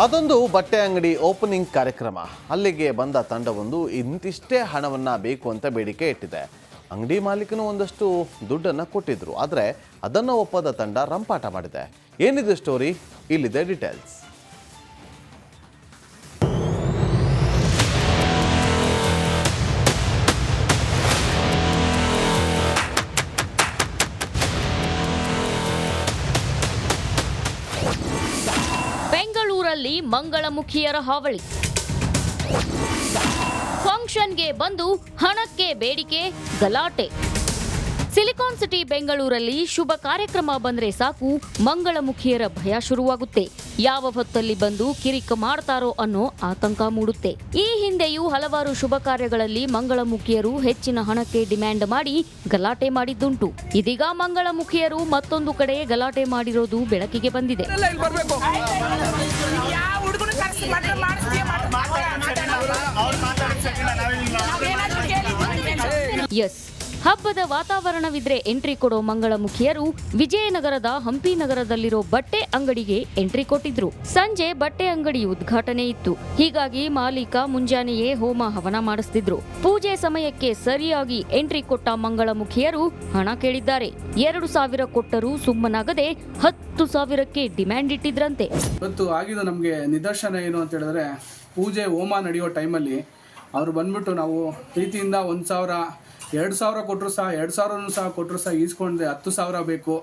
ಅದೊಂದು ಬಟ್ಟೆ ಅಂಗಡಿ ಓಪನಿಂಗ್ ಕಾರ್ಯಕ್ರಮ. ಅಲ್ಲಿಗೆ ಬಂದ ತಂಡವೊಂದು ಇಂತಿಷ್ಟೇ ಹಣವನ್ನು ಬೇಕು ಅಂತ ಬೇಡಿಕೆ ಇಟ್ಟಿದೆ. ಅಂಗಡಿ ಮಾಲೀಕನು ಒಂದಷ್ಟು ದುಡ್ಡನ್ನು ಕೊಟ್ಟಿದ್ರು, ಆದರೆ ಅದನ್ನು ಒಪ್ಪದ ತಂಡ ರಂಪಾಟ ಮಾಡಿದೆ. ಏನಿದೆ ಸ್ಟೋರಿ? ಇಲ್ಲಿದೆ ಡೀಟೇಲ್ಸ್. ಬೆಂಗಳೂರಲ್ಲಿ ಮಂಗಳಮುಖಿಯರ ಹಾವಳಿ. ಫಂಕ್ಷನ್ಗೆ ಬಂದು ಹಣಕ್ಕೆ ಬೇಡಿಕೆ, ಗಲಾಟೆ. ಸಿಲಿಕಾನ್ ಸಿಟಿ ಬೆಂಗಳೂರಲ್ಲಿ ಶುಭ ಕಾರ್ಯಕ್ರಮ ಬಂದ್ರೆ ಸಾಕು ಮಂಗಳಮುಖಿಯರ ಭಯ ಶುರುವಾಗುತ್ತೆ. ಯಾವ ಹೊತ್ತಲ್ಲಿ ಬಂದು ಕಿರಿಕ ಮಾಡ್ತಾರೋ ಅನ್ನೋ ಆತಂಕ ಮೂಡುತ್ತೆ. ಈ ಹಿಂದೆಯೂ ಹಲವಾರು ಶುಭ ಕಾರ್ಯಗಳಲ್ಲಿ ಮಂಗಳಮುಖಿಯರು ಹೆಚ್ಚಿನ ಹಣಕ್ಕೆ ಡಿಮ್ಯಾಂಡ್ ಮಾಡಿ ಗಲಾಟೆ ಮಾಡಿದ್ದುಂಟು. ಇದೀಗ ಮಂಗಳಮುಖಿಯರು ಮತ್ತೊಂದು ಕಡೆ ಗಲಾಟೆ ಮಾಡಿರೋದು ಬೆಳಕಿಗೆ ಬಂದಿದೆ. ಎಸ್, ಹಬ್ಬದ ವಾತಾವರಣವಿದ್ರೆ ಎಂಟ್ರಿ ಕೊಡೋ ಮಂಗಳಮುಖಿಯರು ವಿಜಯನಗರದ ಹಂಪಿ ನಗರದಲ್ಲಿರೋ ಬಟ್ಟೆ ಅಂಗಡಿಗೆ ಎಂಟ್ರಿ ಕೊಟ್ಟಿದ್ರು. ಸಂಜೆ ಬಟ್ಟೆ ಅಂಗಡಿ ಉದ್ಘಾಟನೆ ಇತ್ತು. ಹೀಗಾಗಿ ಮಾಲೀಕ ಮುಂಜಾನೆಯೇ ಹೋಮ ಹವನ ಮಾಡಿಸ್ತಿದ್ರು. ಪೂಜೆ ಸಮಯಕ್ಕೆ ಸರಿಯಾಗಿ ಎಂಟ್ರಿ ಕೊಟ್ಟ ಮಂಗಳಮುಖಿಯರು ಹಣ ಕೇಳಿದ್ದಾರೆ. 2,000 ಕೊಟ್ಟರೂ ಸುಮ್ಮನಾಗದೆ 10,000ಕ್ಕೆ ಡಿಮ್ಯಾಂಡ್ ಇಟ್ಟಿದ್ರಂತೆ. ಇವತ್ತು ಆಗಿದ್ದು ನಮಗೆ ನಿದರ್ಶನ ಏನು ಅಂತ ಹೇಳಿದ್ರೆ, ಪೂಜೆ ಹೋಮ ನಡೆಯೋ ಟೈಮಲ್ಲಿ ಅವರು ಬಂದ್ಬಿಟ್ಟು ನಾವು ಪ್ರೀತಿಯಿಂದ 1,000 2,000 ಕೊಟ್ಟರು ಸಹ 2,000 ಸಹ ಕೊಟ್ಟರು ಸಹ ಈಸ್ಕೊಂಡ್ರೆ 10,000 ಬೇಕು.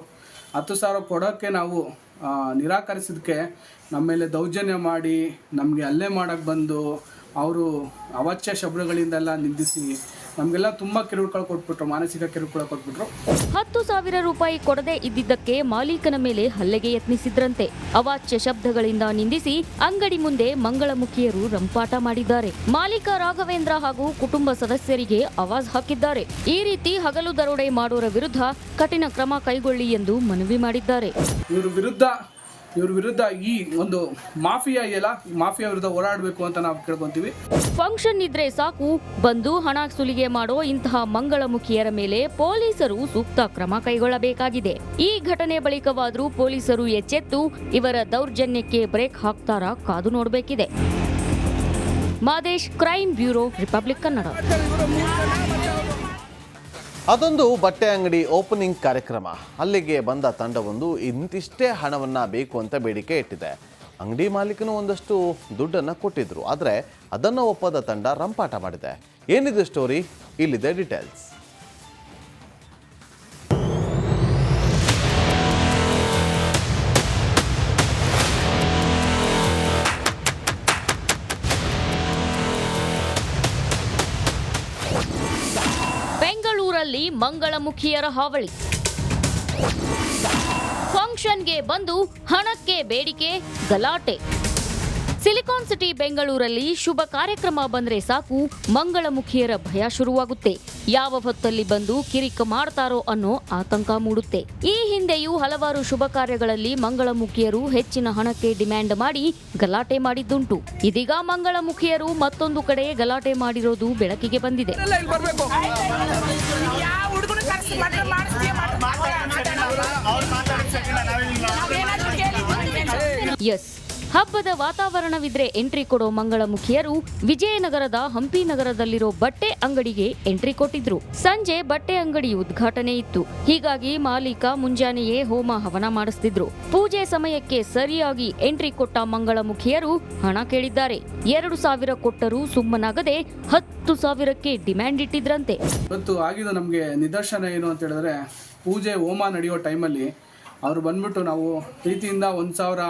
10,000 ಕೊಡೋಕ್ಕೆ ನಾವು ನಿರಾಕರಿಸಿದಕ್ಕೆ ನಮ್ಮ ಮೇಲೆ ದೌರ್ಜನ್ಯ ಮಾಡಿ ನಮಗೆ ಹಲ್ಲೆ ಮಾಡೋಕ್ಕೆ ಬಂದು ಅವರು ಅವಾಚ್ಯ ಶಬ್ದಗಳಿಂದೆಲ್ಲ ನಿಂದಿಸಿ ನಮಗೆಲ್ಲ ತುಂಬ ಕಿರುಕುಳ ಕೊಟ್ಬಿಟ್ರು, ಮಾನಸಿಕ ಕಿರುಕುಳ ಕೊಟ್ಬಿಟ್ರು. 10,000 ರೂಪಾಯಿ ಕೊಡದೆ ಇದ್ದಿದ್ದಕ್ಕೆ ಮಾಲೀಕನ ಮೇಲೆ ಹಲ್ಲೆಗೆ ಯತ್ನಿಸಿದ್ರಂತೆ. ಅವಾಚ್ಯ ಶಬ್ದಗಳಿಂದ ನಿಂದಿಸಿ ಅಂಗಡಿ ಮುಂದೆ ಮಂಗಳಮುಖಿಯರು ರಂಪಾಟ ಮಾಡಿದ್ದಾರೆ. ಮಾಲೀಕ ರಾಘವೇಂದ್ರ ಹಾಗೂ ಕುಟುಂಬ ಸದಸ್ಯರಿಗೆ ಆವಾಜ್ ಹಾಕಿದ್ದಾರೆ. ಈ ರೀತಿ ಹಗಲು ದರೋಡೆ ಮಾಡೋರ ವಿರುದ್ಧ ಕಠಿಣ ಕ್ರಮ ಕೈಗೊಳ್ಳಿ ಎಂದು ಮನವಿ ಮಾಡಿದ್ದಾರೆ. ಇವ್ರ ವಿರುದ್ಧ ಈ ಒಂದು ಮಾಫಿಯಾ ವಿರುದ್ಧ ಹೋರಾಡಬೇಕು ಅಂತ ನಾವು ಕೇಳ್ಕೊಂತೀವಿ. ಫಂಕ್ಷನ್ ಇದ್ರೆ ಸಾಕು ಬಂದು ಹಣ ಸುಲಿಗೆ ಮಾಡೋ ಇಂತಹ ಮಂಗಳಮುಖಿಯರ ಮೇಲೆ ಪೊಲೀಸರು ಸೂಕ್ತ ಕ್ರಮ ಕೈಗೊಳ್ಳಬೇಕಾಗಿದೆ. ಈ ಘಟನೆ ಬಳಿಕವಾದ್ರೂ ಪೊಲೀಸರು ಎಚ್ಚೆತ್ತು ಇವರ ದೌರ್ಜನ್ಯಕ್ಕೆ ಬ್ರೇಕ್ ಹಾಕ್ತಾರಾ ಕಾದು ನೋಡಬೇಕಿದೆ. Madesh, crime bureau, republic Kannada. ಅದೊಂದು ಬಟ್ಟೆ ಅಂಗಡಿ ಓಪನಿಂಗ್ ಕಾರ್ಯಕ್ರಮ. ಅಲ್ಲಿಗೆ ಬಂದ ತಂಡವೊಂದು ಇಂತಿಷ್ಟೇ ಹಣವನ್ನು ಬೇಕು ಅಂತ ಬೇಡಿಕೆ ಇಟ್ಟಿದೆ. ಅಂಗಡಿ ಮಾಲೀಕನು ಒಂದಷ್ಟು ದುಡ್ಡನ್ನು ಕೊಟ್ಟಿದ್ರು, ಆದರೆ ಅದನ್ನು ಒಪ್ಪದ ತಂಡ ರಂಪಾಟ ಮಾಡಿದೆ. ಏನಿದೆ ಸ್ಟೋರಿ? ಇಲ್ಲಿದೆ ಡೀಟೇಲ್ಸ್. ಬೆಂಗಳೂರಲ್ಲಿ ಮಂಗಳಮುಖಿಯರ ಹಾವಳಿ. ಫಂಕ್ಷನ್ಗೆ ಬಂದು ಹಣಕ್ಕೆ ಬೇಡಿಕೆ, ಗಲಾಟೆ. ಸಿಲಿಕಾನ್ ಸಿಟಿ ಬೆಂಗಳೂರಲ್ಲಿ ಶುಭ ಕಾರ್ಯಕ್ರಮ ಬಂದ್ರೆ ಸಾಕು ಮಂಗಳಮುಖಿಯರ ಭಯ ಶುರುವಾಗುತ್ತೆ. ಯಾವ ಹೊತ್ತಲ್ಲಿ ಬಂದು ಕಿರಿಕ ಮಾಡ್ತಾರೋ ಅನ್ನೋ ಆತಂಕ ಮೂಡುತ್ತೆ. ಈ ಹಿಂದೆಯೂ ಹಲವಾರು ಶುಭ ಕಾರ್ಯಗಳಲ್ಲಿ ಮಂಗಳಮುಖಿಯರು ಹೆಚ್ಚಿನ ಹಣಕ್ಕೆ ಡಿಮ್ಯಾಂಡ್ ಮಾಡಿ ಗಲಾಟೆ ಮಾಡಿದ್ದುಂಟು. ಇದೀಗ ಮಂಗಳಮುಖಿಯರು ಮತ್ತೊಂದು ಕಡೆ ಗಲಾಟೆ ಮಾಡಿರೋದು ಬೆಳಕಿಗೆ ಬಂದಿದೆ. ಎಸ್, ಹಬ್ಬದ ವಾತಾವರಣವಿದ್ರೆ ಎಂಟ್ರಿ ಕೊಡೋ ಮಂಗಳಮುಖಿಯರು ವಿಜಯನಗರದ ಹಂಪಿ ನಗರದಲ್ಲಿರೋ ಬಟ್ಟೆ ಅಂಗಡಿಗೆ ಎಂಟ್ರಿ ಕೊಟ್ಟಿದ್ರು. ಸಂಜೆ ಬಟ್ಟೆ ಅಂಗಡಿ ಉದ್ಘಾಟನೆ ಇತ್ತು. ಹೀಗಾಗಿ ಮಾಲೀಕ ಮುಂಜಾನೆಯೇ ಹೋಮ ಹವನ ಮಾಡಿಸ್ತಿದ್ರು. ಪೂಜೆ ಸಮಯಕ್ಕೆ ಸರಿಯಾಗಿ ಎಂಟ್ರಿ ಕೊಟ್ಟ ಮಂಗಳಮುಖಿಯರು ಹಣ ಕೇಳಿದ್ದಾರೆ. 2,000 ಕೊಟ್ಟರೂ ಸುಮ್ಮನಾಗದೆ 10,000ಕ್ಕೆ ಡಿಮ್ಯಾಂಡ್ ಇಟ್ಟಿದ್ರಂತೆ. ಇವತ್ತು ಆಗಿದ್ದು ನಮಗೆ ನಿದರ್ಶನ ಏನು ಅಂತ ಹೇಳಿದ್ರೆ, ಪೂಜೆ ಹೋಮ ನಡೆಯೋ ಟೈಮಲ್ಲಿ ಅವರು ಬಂದ್ಬಿಟ್ಟು ನಾವು ಪ್ರೀತಿಯಿಂದ 1,000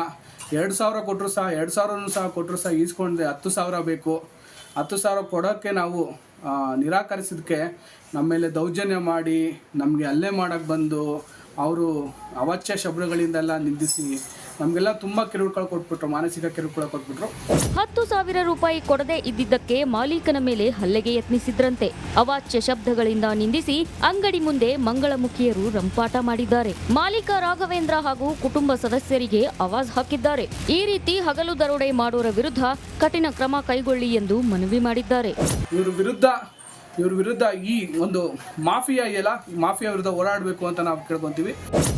2,000 ಕೊಟ್ಟರು ಸಹ 2,000 ಸಹ ಕೊಟ್ಟರು ಸಹ ಈಸ್ಕೊಂಡ್ರೆ 10,000 ಬೇಕು. 10,000 ಕೊಡೋಕ್ಕೆ ನಾವು ನಿರಾಕರಿಸಿದಕ್ಕೆ ನಮ್ಮ ಮೇಲೆ ದೌರ್ಜನ್ಯ ಮಾಡಿ ನಮಗೆ ಹಲ್ಲೆ ಮಾಡೋಕ್ಕೆ ಬಂದು ಅವರು ಅವಾಚ್ಯ ಶಬ್ದಗಳಿಂದೆಲ್ಲ ನಿಂದಿಸಿ ನಮಗೆಲ್ಲ ತುಂಬ ಕಿರುಕುಳ ಕೊಟ್ಬಿಟ್ರು, ಮಾನಸಿಕ ಕಿರುಕುಳ ಕೊಟ್ಬಿಟ್ರು. 10,000 ರೂಪಾಯಿ ಕೊಡದೆ ಇದ್ದಿದ್ದಕ್ಕೆ ಮಾಲೀಕನ ಮೇಲೆ ಹಲ್ಲೆಗೆ ಯತ್ನಿಸಿದ್ರಂತೆ. ಅವಾಚ್ಯ ಶಬ್ದಗಳಿಂದ ನಿಂದಿಸಿ ಅಂಗಡಿ ಮುಂದೆ ಮಂಗಳಮುಖಿಯರು ರಂಪಾಟ ಮಾಡಿದ್ದಾರೆ. ಮಾಲೀಕ ರಾಘವೇಂದ್ರ ಹಾಗೂ ಕುಟುಂಬ ಸದಸ್ಯರಿಗೆ ಆವಾಜ್ ಹಾಕಿದ್ದಾರೆ. ಈ ರೀತಿ ಹಗಲು ದರೋಡೆ ಮಾಡೋರ ವಿರುದ್ಧ ಕಠಿಣ ಕ್ರಮ ಕೈಗೊಳ್ಳಿ ಎಂದು ಮನವಿ ಮಾಡಿದ್ದಾರೆ. ಇವ್ರ ವಿರುದ್ಧ ಈ ಒಂದು ಮಾಫಿಯಾ ಇದೆಯಲ್ಲ, ಮಾಫಿಯಾ ವಿರುದ್ಧ ಹೋರಾಡಬೇಕು ಅಂತ ನಾವು ಕೇಳ್ಕೊಂತೀವಿ.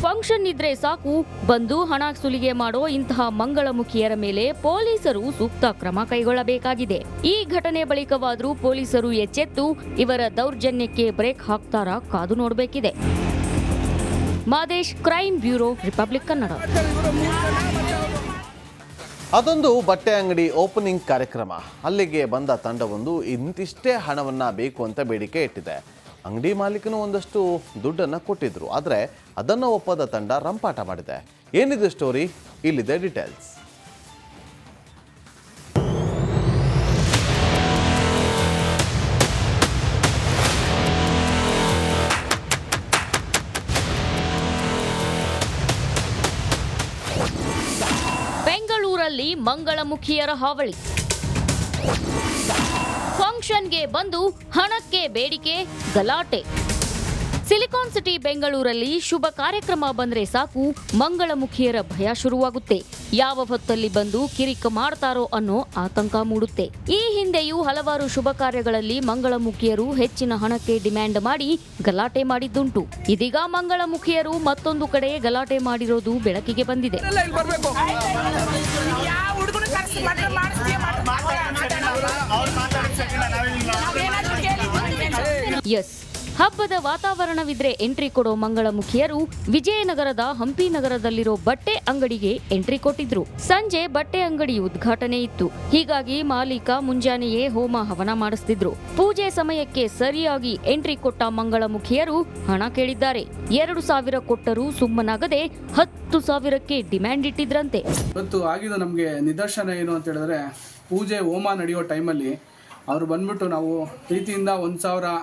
ಫಂಕ್ಷನ್ ಇದ್ರೆ ಸಾಕು ಬಂದು ಹಣ ಸುಲಿಗೆ ಮಾಡೋ ಇಂತಹ ಮಂಗಳಮುಖಿಯರ ಮೇಲೆ ಪೊಲೀಸರು ಸೂಕ್ತ ಕ್ರಮ ಕೈಗೊಳ್ಳಬೇಕಾಗಿದೆ. ಈ ಘಟನೆ ಬಳಿಕವಾದರೂ ಪೊಲೀಸರು ಎಚ್ಚೆತ್ತು ಇವರ ದೌರ್ಜನ್ಯಕ್ಕೆ ಬ್ರೇಕ್ ಹಾಕ್ತಾರಾ ಕಾದು ನೋಡಬೇಕಿದೆ. Madesh, crime bureau, republic Kannada. ಅದೊಂದು ಬಟ್ಟೆ ಅಂಗಡಿ ಓಪನಿಂಗ್ ಕಾರ್ಯಕ್ರಮ. ಅಲ್ಲಿಗೆ ಬಂದ ತಂಡವೊಂದು ಇಂತಿಷ್ಟೇ ಹಣವನ್ನು ಬೇಕು ಅಂತ ಬೇಡಿಕೆ ಇಟ್ಟಿದೆ. ಅಂಗಡಿ ಮಾಲೀಕನು ಒಂದಷ್ಟು ದುಡ್ಡನ್ನು ಕೊಟ್ಟಿದ್ರು, ಆದರೆ ಅದನ್ನು ಒಪ್ಪದ ತಂಡ ರಂಪಾಟ ಮಾಡಿದೆ. ಏನಿದೆ ಸ್ಟೋರಿ? ಇಲ್ಲಿದೆ ಡೀಟೇಲ್ಸ್. ಬೆಂಗಳೂರಲ್ಲಿ ಮಂಗಳಮುಖಿಯರ ಹಾವಳಿ. ಫಂಕ್ಷನ್ಗೆ ಬಂದು ಹಣಕ್ಕೆ ಬೇಡಿಕೆ, ಗಲಾಟೆ. ಸಿಲಿಕಾನ್ ಸಿಟಿ ಬೆಂಗಳೂರಲ್ಲಿ ಶುಭ ಕಾರ್ಯಕ್ರಮ ಬಂದ್ರೆ ಸಾಕು ಮಂಗಳಮುಖಿಯರ ಭಯ ಶುರುವಾಗುತ್ತೆ. ಯಾವ ಹೊತ್ತಲ್ಲಿ ಬಂದು ಕಿರಿಕ ಮಾಡ್ತಾರೋ ಅನ್ನೋ ಆತಂಕ ಮೂಡುತ್ತೆ. ಈ ಹಿಂದೆಯೂ ಹಲವಾರು ಶುಭ ಕಾರ್ಯಗಳಲ್ಲಿ ಮಂಗಳಮುಖಿಯರು ಹೆಚ್ಚಿನ ಹಣಕ್ಕೆ ಡಿಮ್ಯಾಂಡ್ ಮಾಡಿ ಗಲಾಟೆ ಮಾಡಿದ್ದುಂಟು. ಇದೀಗ ಮಂಗಳಮುಖಿಯರು ಮತ್ತೊಂದು ಕಡೆ ಗಲಾಟೆ ಮಾಡಿರೋದು ಬೆಳಕಿಗೆ ಬಂದಿದೆ. ಎಸ್, ಹಬ್ಬದ ವಾತಾವರಣವಿದ್ರೆ ಎಂಟ್ರಿ ಕೊಡೋ ಮಂಗಳಮುಖಿಯರು ವಿಜಯನಗರದ ಹಂಪಿ ನಗರದಲ್ಲಿರೋ ಬಟ್ಟೆ ಅಂಗಡಿಗೆ ಎಂಟ್ರಿ ಕೊಟ್ಟಿದ್ರು. ಸಂಜೆ ಬಟ್ಟೆ ಅಂಗಡಿ ಉದ್ಘಾಟನೆ ಇತ್ತು. ಹೀಗಾಗಿ ಮಾಲೀಕ ಮುಂಜಾನೆಯೇ ಹೋಮ ಹವನ ಮಾಡಿಸ್ತಿದ್ರು. ಪೂಜೆ ಸಮಯಕ್ಕೆ ಸರಿಯಾಗಿ ಎಂಟ್ರಿ ಕೊಟ್ಟ ಮಂಗಳಮುಖಿಯರು ಹಣ ಕೇಳಿದ್ದಾರೆ. 2,000 ಕೊಟ್ಟರೂ ಸುಮ್ಮನಾಗದೆ 10,000ಕ್ಕೆ ಡಿಮ್ಯಾಂಡ್ ಇಟ್ಟಿದ್ರಂತೆ. ಇವತ್ತು ಆಗಿದ್ದು ನಮಗೆ ನಿದರ್ಶನ ಏನು ಅಂತ ಹೇಳಿದ್ರೆ, ಪೂಜೆ ಹೋಮ ನಡೆಯೋ ಟೈಮಲ್ಲಿ ಅವರು ಬಂದ್ಬಿಟ್ಟು ನಾವು ಪ್ರೀತಿಯಿಂದ 1,000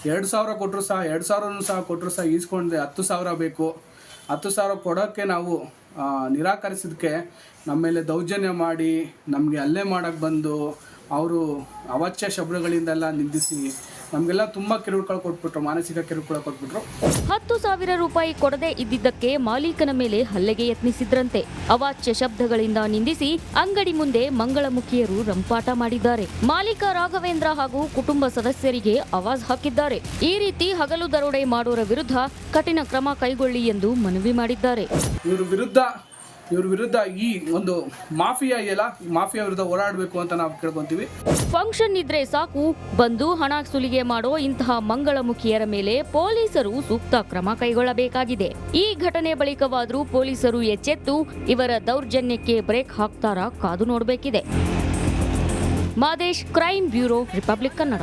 2,000 ಕೊಟ್ಟರು ಸಹ 2,000 ಸಹ ಕೊಟ್ಟರು ಸಹ ಈಸ್ಕೊಂಡ್ರೆ 10,000 ಬೇಕು. 10,000 ಕೊಡೋಕ್ಕೆ ನಾವು ನಿರಾಕರಿಸಿದಕ್ಕೆ ನಮ್ಮ ಮೇಲೆ ದೌರ್ಜನ್ಯ ಮಾಡಿ ನಮಗೆ ಹಲ್ಲೆ ಮಾಡೋಕ್ಕೆ ಬಂದು ಅವರು ಅವಾಚ್ಯ ಶಬ್ದಗಳಿಂದೆಲ್ಲ ನಿಂದಿಸಿ ನಮಗೆಲ್ಲ ತುಂಬ ಕಿರುಕುಳ ಕೊಟ್ಬಿಟ್ರು, ಮಾನಸಿಕ ಕಿರುಕುಳ ಕೊಟ್ಬಿಟ್ರು. 10,000 ರೂಪಾಯಿ ಕೊಡದೆ ಇದ್ದಿದ್ದಕ್ಕೆ ಮಾಲೀಕನ ಮೇಲೆ ಹಲ್ಲೆಗೆ ಯತ್ನಿಸಿದ್ರಂತೆ. ಅವಾಚ್ಯ ಶಬ್ದಗಳಿಂದ ನಿಂದಿಸಿ ಅಂಗಡಿ ಮುಂದೆ ಮಂಗಳಮುಖಿಯರು ರಂಪಾಟ ಮಾಡಿದ್ದಾರೆ. ಮಾಲೀಕ ರಾಘವೇಂದ್ರ ಹಾಗೂ ಕುಟುಂಬ ಸದಸ್ಯರಿಗೆ ಆವಾಜ್ ಹಾಕಿದ್ದಾರೆ. ಈ ರೀತಿ ಹಗಲು ದರೋಡೆ ಮಾಡೋರ ವಿರುದ್ಧ ಕಠಿಣ ಕ್ರಮ ಕೈಗೊಳ್ಳಿ ಎಂದು ಮನವಿ ಮಾಡಿದ್ದಾರೆ. ಇವ್ರ ವಿರುದ್ಧ ಈ ಒಂದು ಮಾಫಿಯಾ ಇದೆಯಲ್ಲ, ಮಾಫಿಯಾ ವಿರುದ್ಧ ಹೋರಾಡಬೇಕು ಅಂತ ನಾವು ಕೇಳ್ಕೊಂತೀವಿ. ಫಂಕ್ಷನ್ ಇದ್ರೆ ಸಾಕು ಬಂದು ಹಣ ಸುಲಿಗೆ ಮಾಡೋ ಇಂತಹ ಮಂಗಳಮುಖಿಯರ ಮೇಲೆ ಪೊಲೀಸರು ಸೂಕ್ತ ಕ್ರಮ ಕೈಗೊಳ್ಳಬೇಕಾಗಿದೆ. ಈ ಘಟನೆ ಬಳಿಕವಾದರೂ ಪೊಲೀಸರು ಎಚ್ಚೆತ್ತು ಇವರ ದೌರ್ಜನ್ಯಕ್ಕೆ ಬ್ರೇಕ್ ಹಾಕ್ತಾರಾ ಕಾದು ನೋಡಬೇಕಿದೆ. Madesh, crime bureau, republic Kannada.